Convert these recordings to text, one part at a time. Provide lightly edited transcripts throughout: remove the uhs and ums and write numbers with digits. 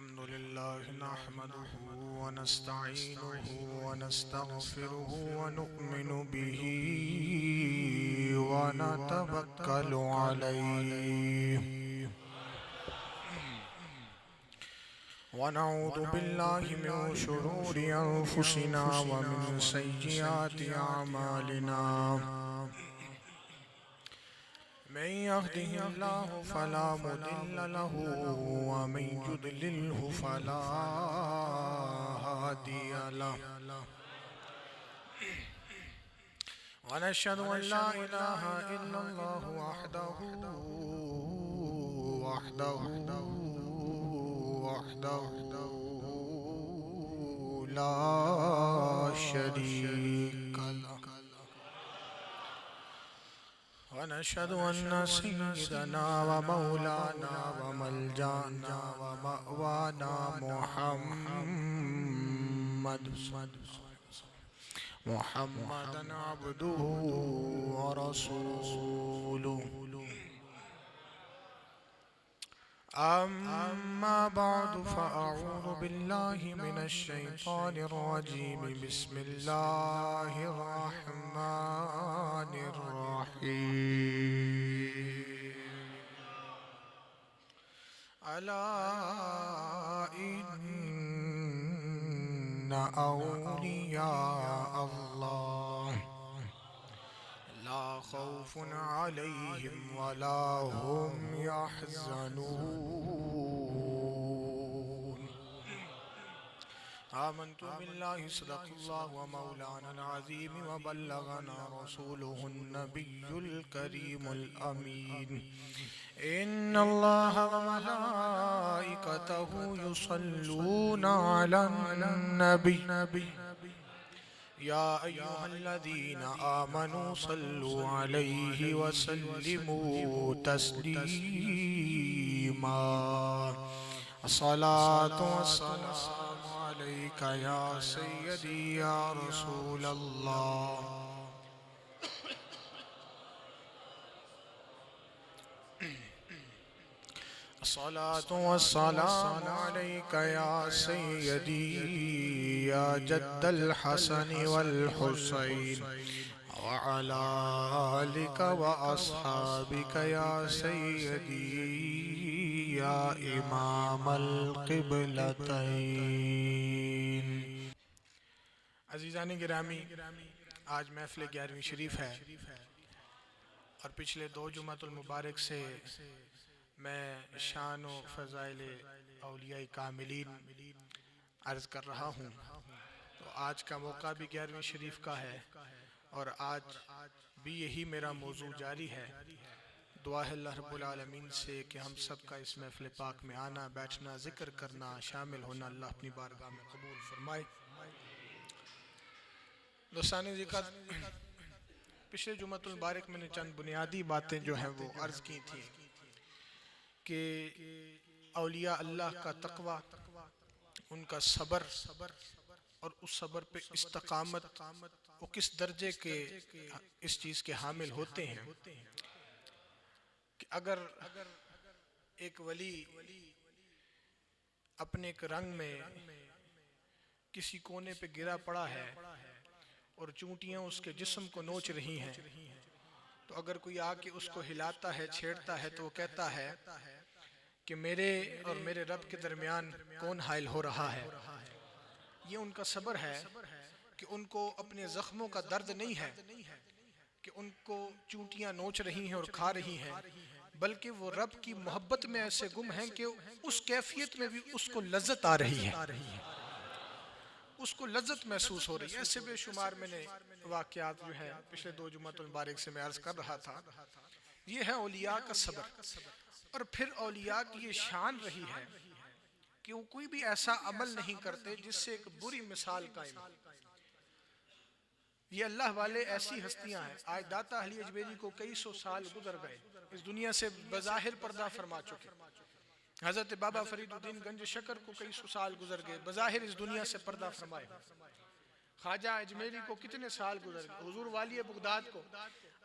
अल्हम्दुलिल्लाह नहमदुहु व नस्तईनुहु व नस्तगफिरुहु व नु'मिनु बिही व नतवक्कलु अलैहि व नऊज़ु बिल्लाहि मिन शुरूरि अनफुसिना व मिन सय्यिआति अमालिना मन यहदिहिल्लाहु फला मुदिल्ल लहु व मन युद्लिल्हु फला हादिय लहु व नशहदु अन ला इलाहा इल्लल्लाहु वहदहु ला शरीक लहु व नशहदु अन्न सय्यिदना व मौलाना व मलजाना व मअवाना मुहम्मदन अब्दुहु व रसूलुहु अम्मा बअदु फ़अऊज़ु बिल्लाहि मिनश शैतानिर रजीम बिस्मिल्लाहिर रहमानिर रहीम अला इन्ना औलिया अल्लाह ला खौफुन अलैहिम वला हुम यहज़नून आमन्तु बिल्लाहि सदक़ल्लाहु व मौलानल अज़ीम व बल्लगना रसूलुहुन नबियुल करीमुल अमीन इन्नल्लाहा व मलाइकतहु युसल्लूना अलन नबी या अय्युहल्लज़ीना आमनू सल्लु अलैहि व सल्लिमू तस्लीमा अस्सलातु वस्सलामु अलैका या सय्यदी या रसूलल्लाह अस्सलातु वस्सलामु अलैका या सय्यदी या जद्दल हसन वल हुसैन व अला आलिका व अस्हाबिका या सय्यदी या इमामल क़िबलतैन। अज़ीज़ान गिरामी, आज महफ़िल 11वीं शरीफ है और पिछले 2 जुमातुल मुबारक से मैं शान व फ़ज़ाइल औलियाए कामिलीन अर्ज़ कर रहा हूँ। तो आज का मौका भी 11वीं शरीफ का है और आज भी यही मेरा मौजू जारी है। दुआ है अल्लाह रब्बुल आलमीन से कि हम सब का इस महफ़िल पाक में आना, बैठना, ज़िक्र करना, शामिल होना अल्लाह अपनी बारगाह में कबूल फरमाए। दोस्तान ज़िक्र, पिछले जुमातुल मुबारक मैंने चंद बुनियादी बातें जो हैं वो अर्ज़ की थी कि औलिया अल्लाह का तक़वा, उनका सब्र और उस सब्र पे इस्तक़ामत वो किस दर्जे के इस चीज़ के हामिल होते हैं कि अगर एक वली अपने एक रंग में किसी कोने पे गिरा पड़ा है और चूंटियां उसके जिस्म को नोच रही हैं, तो अगर कोई आके उसको हिलाता है, छेड़ता है, तो वो कहता है कि मेरे और मेरे रब के दरमियान कौन हाइल हो रहा है। ये उनका सब्र है कि उनको अपने ज़ख्मों का दर्द नहीं है कि उनको चूंटियां नोच रही हैं और खा रही हैं, बल्कि वो रब की मोहब्बत में ऐसे गुम हैं कि उस कैफियत में भी उसको लज्जत आ रही है, उसको लज्जत महसूस हो रही है। ऐसे बेशुमार मैंने वाक़यात जो है पिछले 2 जुमातुल मुबारक से मैं अर्ज़ कर रहा था। ये है औलिया का सब्र। और फिर औलिया की ये शान रही है कि वो कोई भी ऐसा अमल नहीं करते जिससे एक बुरी मिसाल कायम हो। ये अल्लाह वाले ऐसी हस्तियां हैं। आज दाता अली अजमेरी को कई सौ साल गुजर गए, इस दुनिया से बज़ाहिर पर्दा फरमा चुके। हज़रत बाबा फरीदुद्दीन गंज शकर को कई सौ साल गुजर गए, बज़ाहिर इस दुनिया से पर्दा फरमाए। ख्वाजा अजमेरी को कितने साल गुजर गए, हुजूर वाली बगदाद को।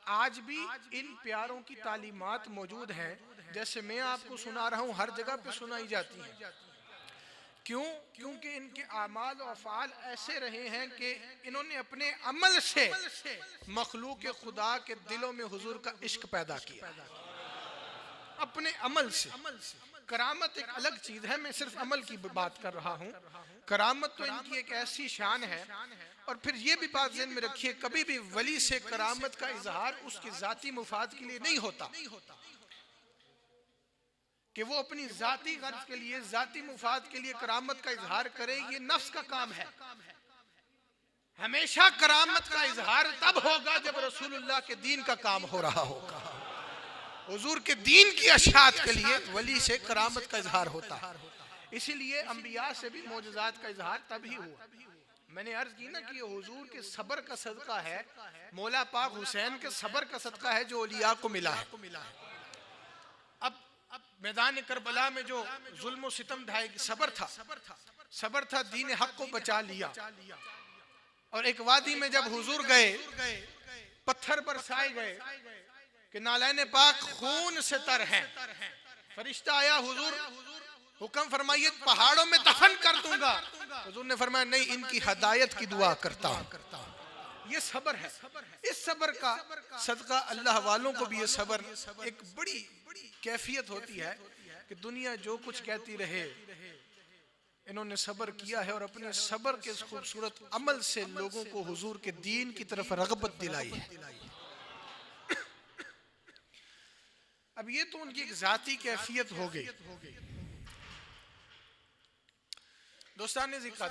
आज भी इन प्यारों की तालीमात मौजूद हैं, जैसे मैं आपको सुना रहा हूँ, हर जगह पे सुनाई जाती हैं। क्यों? क्योंकि इनके आमाल और अफ़आल ऐसे रहे हैं कि इन्होंने अपने अमल से मखलूक खुदा के दिलों में हुजूर का इश्क पैदा किया, अपने अमल से। करामत एक अलग चीज है, मैं सिर्फ अमल की बात कर रहा हूँ। करामत तो इनकी एक ऐसी शान है। और फिर ये भी बात ज़हन में रखिए, कभी भी वली से करामत का इजहार उसकी जाती मुफाद के लिए नहीं होता कि वो अपनी जाती गर्ज के लिए, जाती मुफाद के लिए करामत का इजहार करे। ये नफ्स का काम है। हमेशा करामत का इजहार तब होगा जब रसूलुल्लाह के दीन का काम हो रहा होगा। हुजूर के दीन की अशात के लिए वली से करामत का इजहार होता है। इसीलिए अंबिया से भी मोजज़ात का इजहार तभी हुआ। मैंने अर्ज की ना कि हुजूर के सब्र का सदका है, मौला पाक हुसैन के सब्र का सदका है जो औलिया को मिला है। अब मैदान करबला में जो जुल्म सितम ढाई, सब्र था, दीन हक को बचा लिया। और एक वादी में जब हुजूर गए, पत्थर बरसाए गए कि नालैन पाक खून से तर हैं। फरिश्ता आया, हुजूर हुक्म फरमाइए पहाड़ों में दफन कर दूंगा। हुजूर ने फरमाया नहीं, इनकी हदायत की दुआ करता हूं। ये सब्र है। इस सब्र का सदका अल्लाह वालों को भी ये सब्र एक बड़ी कैफियत होती है कि दुनिया जो कुछ कहती रहे, इन्होंने सब्र किया है और अपने सब्र के खूबसूरत अमल से लोगों को हुजूर के दीन की तरफ रगबत दिलाई है। अब ये तो उनकी एक जाती कैफियत हो गई। दोस्ताने ज़िक्र,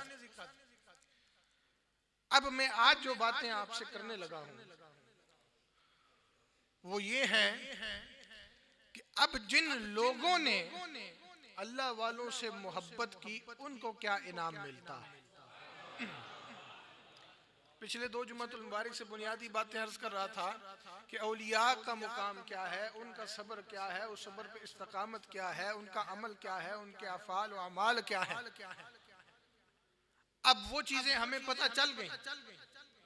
अब मैं आज जो बातें आपसे करने लगा हूं वो ये है कि अब जिन लोगों ने अल्लाह वालों से मोहब्बत की उनको क्या इनाम मिलता है। पिछले 2 जुम्मतुल मुबारक से बुनियादी बातें अर्ज कर रहा था कि औलिया का मुकाम क्या है, उनका सब्र क्या है, उस सब्र पे इस्तकामत क्या है, उनका अमल क्या है, उनके अफ़ाल व अमाल क्या है। अब वो चीजें हमें पता चल गई।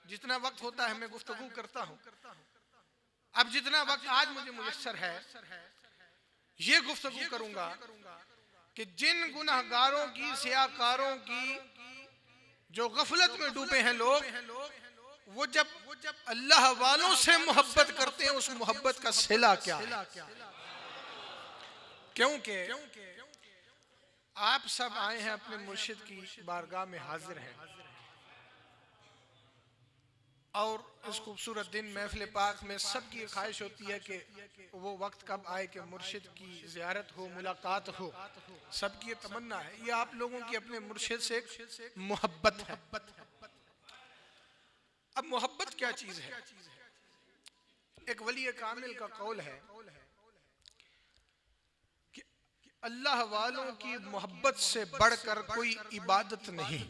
जितना वक्त होता है मैं गुफ्तगू करता हूँ। अब जितना वक्त आज मुझे मुयस्सर है ये गुफ्तगू करूंगा कि जिन गुनाहगारों की, सियाकारों की जो गफलत में डूबे हैं लोग, वो जब अल्लाह वालों से मोहब्बत करते हैं उस मोहब्बत का सिला क्या है। क्योंकि आप सब आए हैं अपने मुर्शिद की बारगाह में हाजिर हैं और इस खूबसूरत दिन महफिल पाक में सबकी ख्वाहिश होती है कि वो वक्त कब आए कि मुर्शिद की ज़ियारत हो, मुलाकात हो। सबकी ये तमन्ना है। ये आप लोगों की अपने मुर्शिद से एक मोहब्बत है। अब मोहब्बत क्या चीज़ है? एक वली कामिल का कौल है कि अल्लाह वालों की मोहब्बत से बढ़कर कोई इबादत नहीं।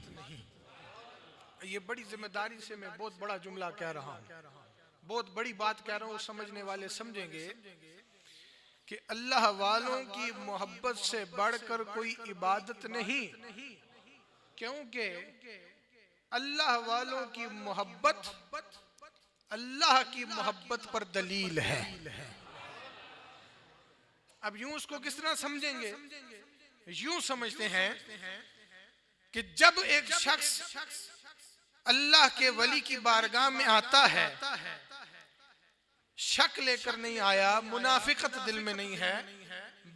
ये बड़ी जिम्मेदारी से मैं बहुत बड़ा जुमला कह रहा हूँ, बहुत बड़ी बात कह रहा हूँ। समझने वाले समझेंगे कि अल्लाह वालों की मोहब्बत से बढ़कर कोई इबादत नहीं, क्योंकि अल्लाह वालों की मोहब्बत अल्लाह की मोहब्बत पर दलील है। अब यूं उसको किस तरह समझेंगे? यूं समझते हैं कि जब एक शख्स अल्लाह के वली की बारगाह में आता है, शक लेकर नहीं आया, मुनाफिकत दिल में नहीं है,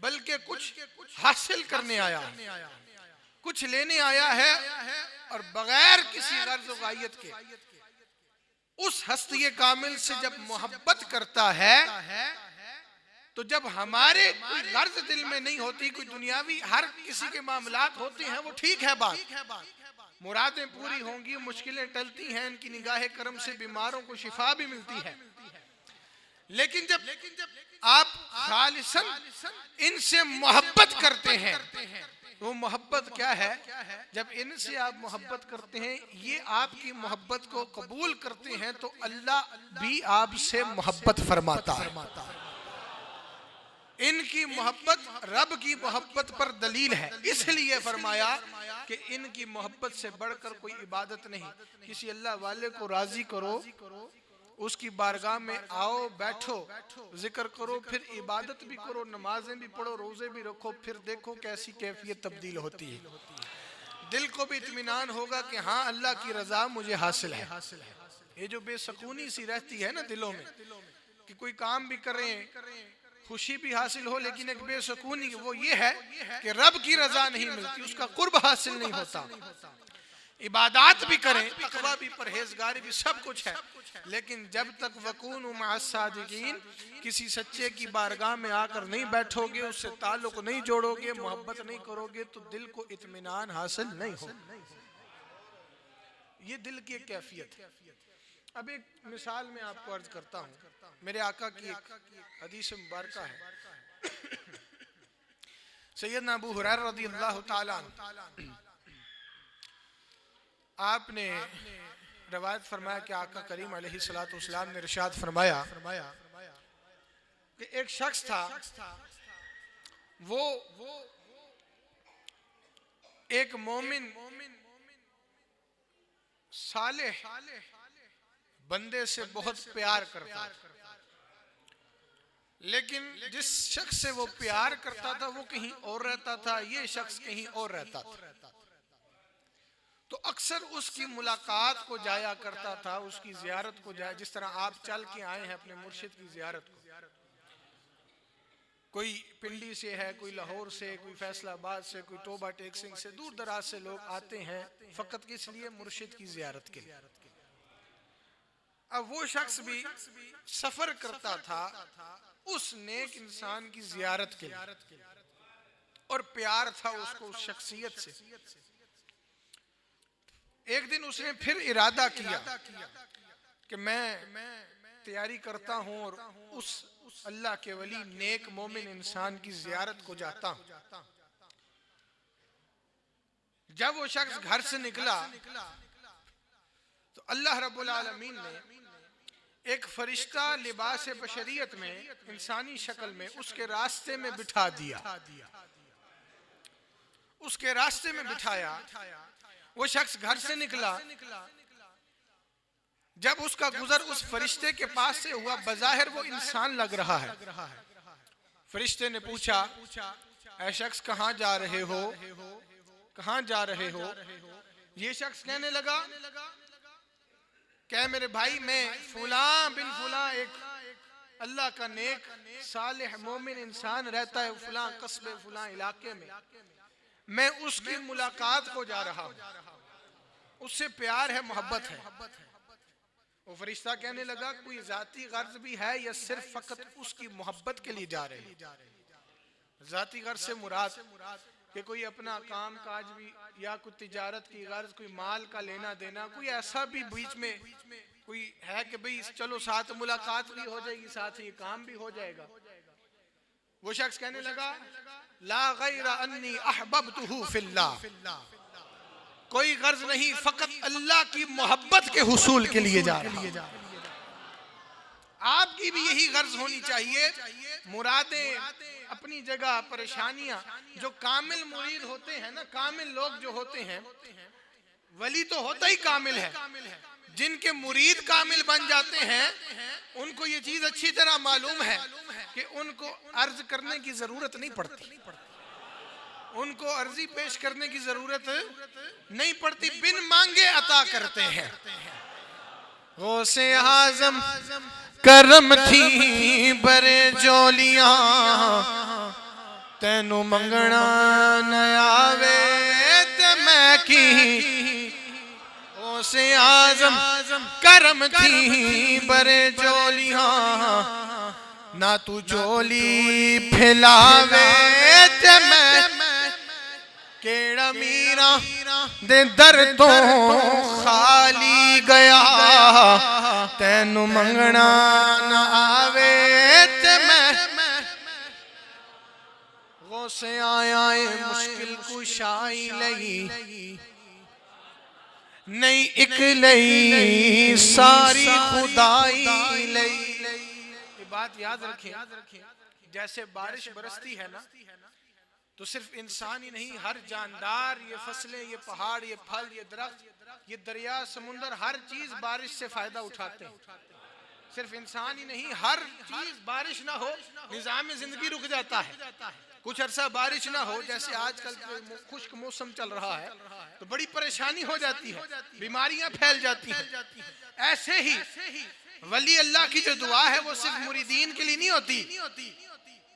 बल्कि कुछ हासिल करने आया, कुछ लेने आया है और बगैर किसी गर्ज व गायत के उस हस्ती कामिल से जब मोहब्बत करता है, तो जब हमारे कोई गर्ज दिल में नहीं होती, कोई दुनियावी हर किसी के मामलात होते हैं, वो ठीक है बात, मुरादें पूरी होंगी, मुश्किलें टलती हैं, इनकी निगाह करम से बीमारों को शिफा भी मिलती है। लेकिन जब आप खालिसन इनसे मोहब्बत करते हैं, वो मोहब्बत क्या है? जब इनसे आप मोहब्बत करते हैं, ये आपकी मोहब्बत को कबूल करते हैं, तो अल्लाह भी आपसे मोहब्बत फरमाता है। इनकी मोहब्बत रब की मोहब्बत पर दलील है। इसलिए फरमाया कि इनकी मोहब्बत से बढ़कर कोई इबादत नहीं। किसी अल्लाह वाले को राजी करो, उसकी बारगाह में आओ, बैठो, जिक्र करो, फिर इबादत भी करो, नमाजें भी पढ़ो, रोजे भी रखो, फिर देखो कैसी कैफियत तब्दील होती है। दिल को भी इत्मीनान होगा कि हाँ अल्लाह की रजा मुझे हासिल है। ये जो बेसकूनी सी रहती है ना दिलों में कि कोई काम भी करें, खुशी भी हासिल हो, लेकिन एक बेसकूनी वो ये है कि रब की रजा नहीं मिलती, उसका कुर्ब हासिल नहीं होता। इबादत भी करें, तकवा भी, परहेजगारी भी, सब कुछ है, लेकिन जब तक वकून मअस-सादिकीन, किसी सच्चे की बारगाह में आकर नहीं बैठोगे, उससे ताल्लुक नहीं जोड़ोगे, मोहब्बत नहीं करोगे, तो दिल को इत्मीनान हासिल नहीं हो। ये दिल की एक कैफियत है। अब एक मिसाल में आपको अर्ज करता हूँ, मेरे आका की एक हदीस मुबारक है। सैयदना अबू हुरैरा रज़ियल्लाहु ताला आपने रवायत फरमाया कि आका करीम अलैहिस्सलातु वस्सलाम ने इरशाद फरमाया कि एक शख्स था, वो एक मोमिन सालेह बंदे से बहुत प्यार करता था, लेकिन जिस शख्स से वो प्यार करता था वो कहीं और रहता था, ये शख्स कहीं और रहता था। तो अक्सर उसकी मुलाकात को जाया करता था, उसकी जियारत को जाया, जिस तरह आप चल के आए हैं अपने मुर्शिद की जियारत को। कोई पिंडी से है, कोई लाहौर से, कोई फैसलाबाद से, कोई टोबा टेक सिंह से, दूर दराज से लोग आते हैं फकत किस लिए? मुर्शिद की जियारत के लिए। अब वो शख्स भी सफर करता था उस नेक इंसान की जियारत के लिए, और प्यार था उसको उस शख्सियत से। एक दिन उसने फिर इरादा किया कि मैं तैयारी करता हूं और उस अल्लाह के वली नेक मोमिन इंसान की जियारत को जाता हूं। जब वो शख्स घर से निकला तो अल्लाह रब्बुल आलमीन ने एक फरिश्ता लिबास बशरियत में, इंसानी शक्ल में, उसके रास्ते में बिठा दिया। उसके रास्ते में बिठाया। वो शख्स घर से निकला, जब उसका गुजर उस फरिश्ते के पास से हुआ, बज़ाहिर वो इंसान लग रहा है। फरिश्ते ने पूछा, ऐ शख्स कहाँ जा रहे हो, कहाँ जा रहे हो? ये शख्स कहने लगा, क्या मेरे भाई, मैं फुलां बिन फुलां, एक अल्लाह का नेक सालिह मोमिन इंसान रहता है फुलां कस्बे फुलां इलाके में, मैं उसकी मुलाकात को जा रहा हूं, उससे प्यार है, मोहब्बत है। वो फरिश्ता कहने लगा, कोई जाती गर्ज भी है या सिर्फ फकत उसकी मोहब्बत के लिए जा रहे हैं? जाती गर्ज से मुराद कि कोई अपना काम काज भी, या कोई तिजारत की गर्ज, कोई माल का लेना देना, कोई ऐसा भी बीच में कोई है कि भाई चलो साथ मुलाकात भी हो जाएगी, साथ ही काम भी हो जाएगा। वो शख्स कहने लगा, ला गैर अन्नी अहबब्तुहु फिल्लाह, कोई गर्ज नहीं, फकत अल्लाह की मोहब्बत के हुसूल के लिए जा रहा है। आपकी भी यही गर्ज होनी चाहिए। मुरादें अपनी जगह, परेशानियां, जो कामिल मुरीद होते हैं ना, कामिल लोग जो होते हैं, वली तो होता ही कामिल है, जिनके मुरीद कामिल बन जाते हैं उनको ये चीज अच्छी तरह मालूम है कि उनको अर्ज करने की जरूरत नहीं पड़ती, उनको अर्जी पेश करने की जरूरत नहीं पड़ती, बिन मांगे अता करते हैं। गौसे आज़म करम थी बरे जोलियां, तेनू मंगना न आवे ते मैं की। गौसे आज़म करम थी बरे जोलियां, ना तू जोली फैलावे ते मैं केड़ा मीरा दे दर तो खाली गया, तेनू मंगना न आवे ते मैं। गौसे आया मुश्किल कुशाई लई, नहीं एक लई सारी खुदाई लई। ये बात याद रखें, जैसे बारिश बरसती है ना, तो सिर्फ इंसान ही नहीं, हर जानदार, ये फसलें, ये पहाड़, ये फल, ये दरख्त, ये दरिया, समुंदर, हर चीज बारिश से फायदा उठाते हैं। सिर्फ इंसान ही नहीं, हर चीज, बारिश ना हो निजाम जिंदगी रुक जाता है। कुछ अरसा बारिश ना हो, जैसे आजकल खुश्क मौसम चल रहा है तो बड़ी परेशानी हो जाती है, बीमारियां फैल जाती हैं। ऐसे ही वली अल्लाह की जो दुआ है वो सिर्फ मुरीदीन के लिए नहीं होती,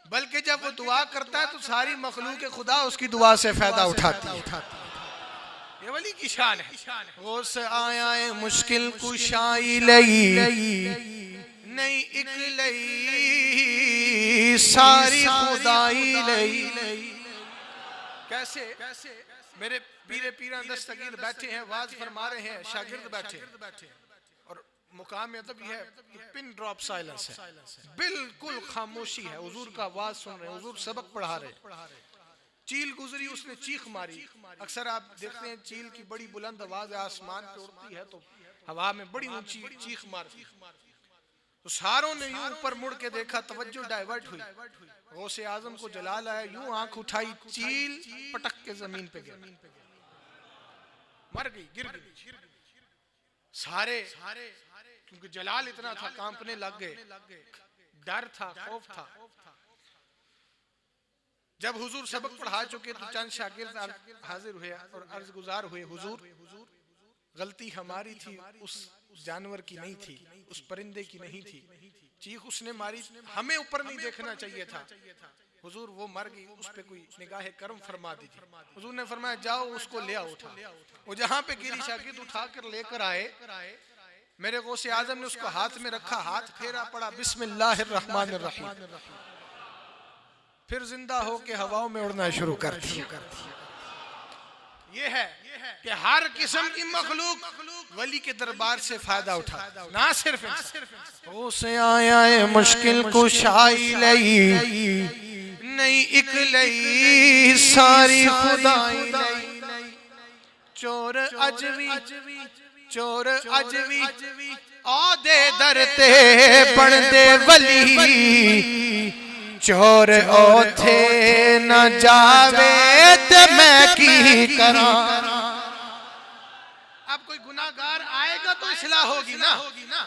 बल्कि जब वो दुआ करता है तो सारी मखलूक खुदा उसकी दुआ से फायदा उठाती है। ये वली की शान है। वो से आया है मुश्किल कुशाई लई नहीं इक लई सारी खुदाई लई। कैसे? मेरे पीरे पीरा दस्तगीर बैठे हैं, वाज फरमा रहे हैं, शागिर्द बैठे और मुकाम में तब है पिन ड्रॉप साइलेंस है, बिल्कुल खामोशी है। हुजूर का आवाज सुन रहे हैं, हुजूर सबक पढ़ा रहे। चील गुजरी, उसने चीख मारी। अक्सर आप देखते हैं चील की बड़ी बुलंद आवाज आसमान पे उड़ती है तो हवा में बड़ी ऊंची चीख मारती। तो सारों ने यूं ऊपर मुड़ के देखा, तवज्जो डाइवर्ट हुई। गौसे आजम को जलाल आया, यूं आंख उठाई, चील पटक के जमीन पे गिर, मर गई, गिर गई। सारे क्योंकि जलाल इतना था कांपने लग गए, डर था, खौफ था। जब हुजूर सबक पढ़ा चुके तो चंद शागिर्द हाजिर हुए और अर्ज गुजार हुए, हुजूर गलती हमारी थी, उस जानवर की नहीं थी, उस परिंदे की नहीं थी। चीख उसने मारी, हमें ऊपर नहीं देखना चाहिए था। हुजूर वो मर गई, उस पे कोई निगाहे करम फरमा दी थी। हुजूर ने फरमाया जाओ उसको ले आओ, उठा। वो जहाँ पे गिरी शागिर्द उठा कर लेकर आए। मेरे गौसे आजम ने उसको हाथ में रखा, हाथ फेरा, पड़ा बिस्मिल्लाहिर्रहमानिर्रहीम, फिर जिंदा हो के हवाओं में उड़ना शुरू कर दिया। ये है कि हर किस्म की मखलूक वली के दरबार से फायदा उठा, ना सिर्फ उसे आया है मुश्किल कुशाई लई नहीं इक लई सारी खुदाई लई। चोर अजवी औदे दरते बनदे वली, चोर ओथे न जावे ते मैं की करा। अब कोई गुनाहगार आएगा तो इस्लाह होगी ना,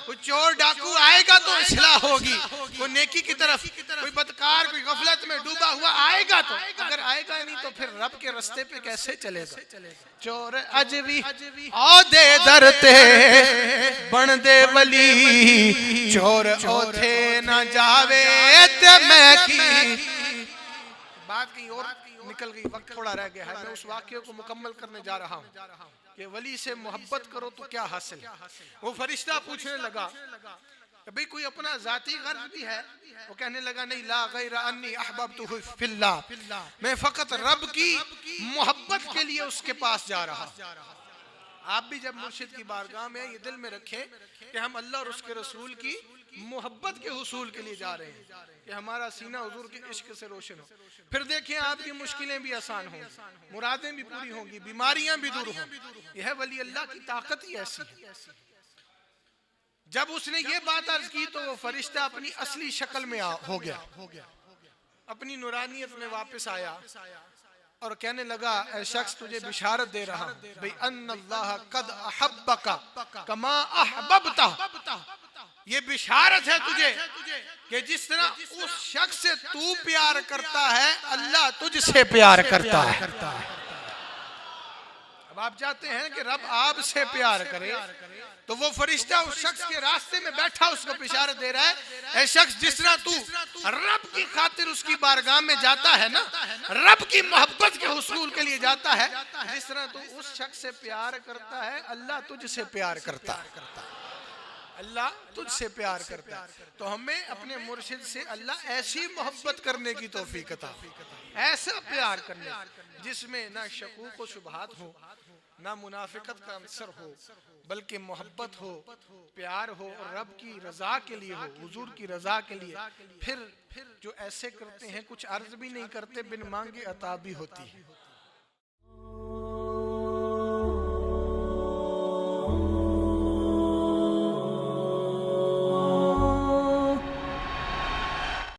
कोई चोर डाकू आएगा तो इस्लाह होगी, कोई नेकी की तरफ, कोई बदकार, कोई गफलत में डूबा हुआ आएगा तो, अगर आएगा नहीं तो फिर रब के रास्ते पे कैसे चलेगा। चोर अजवी औदे दरते बनदे वली, चोर ओथे न जावे ते मैं की। बात कहीं और निकल गई, वक्त थोड़ा रह गया है। मैं उस वाक्य को मुकम्मल करने जा रहा हूँ कि वली से मोहब्बत करो तो क्या हासिल। वो फरिश्ता पूछने लगा कि भाई कोई अपना जाती गर्ज भी है? वो कहने लगा नहीं, ला गैर अन्नी अहबब्तुहु फिल्लाह, मैं फकत रब की मोहब्बत के लिए उसके पास जा रहा। आप भी जब मुर्शिद की बारगाह में ये दिल में रखें कि हम अल्लाह और उसके रसूल की मोहब्बत के हुसूल के लिए जा रहे हैं, कि हमारा सीना हुजूर के इश्क से रोशन हो। फिर देखें आपकी मुश्किलें भी आसान होंगी, मुरादें भी पूरी होंगी, बीमारियां भी दूर होंगी। यह वली अल्लाह की ताकत ही ऐसी है। जब उसने ये बात अर्ज की तो वो फरिश्ता अपनी असली शक्ल में हो गया, अपनी नूरानियत में वापस आया और कहने लगा, ऐ शख्स तुझे बिशारत दे रहा हूं भाई, अन्नल्लाह कद अहब्बका कमा अहबब्ता। ये बिशारत है तुझे कि जिस तरह उस शख्स से तू प्यार करता है, अल्लाह तुझसे प्यार करता है। अब आप चाहते हैं कि रब आपसे प्यार करे, तो वो फरिश्ता उस शख्स के रास्ते में बैठा उसको बिशारत दे रहा है, ऐ शख्स जिस तरह तू रब की खातिर उसकी बारगाह में जाता है ना, रब की मोहब्बत के हुसूल के लिए जाता है, जिस तरह तू उस शख्स से प्यार करता है, अल्लाह तुझसे प्यार करता है। अल्लाह तुझसे प्यार करता है। तो हमें अपने मुर्शिद से अल्लाह ऐसी मोहब्बत करने की तौफीक अता, ऐसा प्यार करने जिसमें ना शकूक व शुबहात हो, ना मुनाफिकत का अंसर हो, बल्कि मोहब्बत हो, प्यार हो और रब की रजा के लिए हो, हुजूर की रजा के लिए। फिर जो ऐसे करते हैं कुछ अर्ज भी नहीं करते, बिन मांगे अता भी होती है।